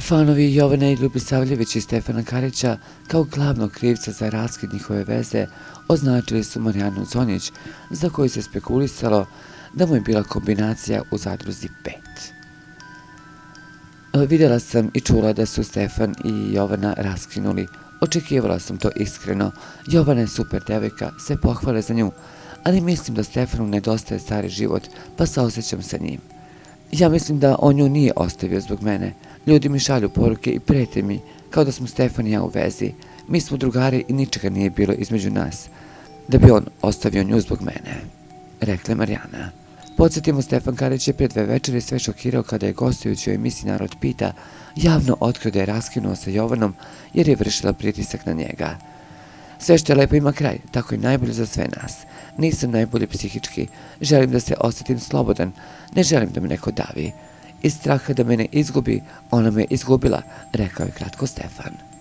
Fanovi Jovane Ljubisavljević i Stefana Karića kao glavnog krivca za raskid njihove veze označili su Marijanu Zonjić, za koju se spekulisalo da mu je bila kombinacija u Zadruzi 5. Vidjela sam i čula da su Stefan i Jovana raskinuli. Očekivala sam to iskreno. Jovana je super devojka, sve pohvale za nju, ali mislim da Stefanu nedostaje stari život, pa saosećam sa njim. Ja mislim da on nju nije ostavio zbog mene. Ljudi mi šalju poruke i prete mi, kao da smo Stefan i ja u vezi. Mi smo drugari i ničega nije bilo između nas, da bi on ostavio nju zbog mene, rekla je Marijana. Podsjetimo, Stefan Karić je pre 2 večeri sve šokirao kada je gostujući u emisiji Narod pita javno otkrio da je raskinuo sa Jovanom jer je vršila pritisak na njega. Sve što je lepo ima kraj, tako je najbolje za sve nas. Nisam najbolje psihički, želim da se osjetim slobodan, ne želim da me neko davi. Iz straha da me ne izgubi, ona me izgubila, rekao je kratko Stefan.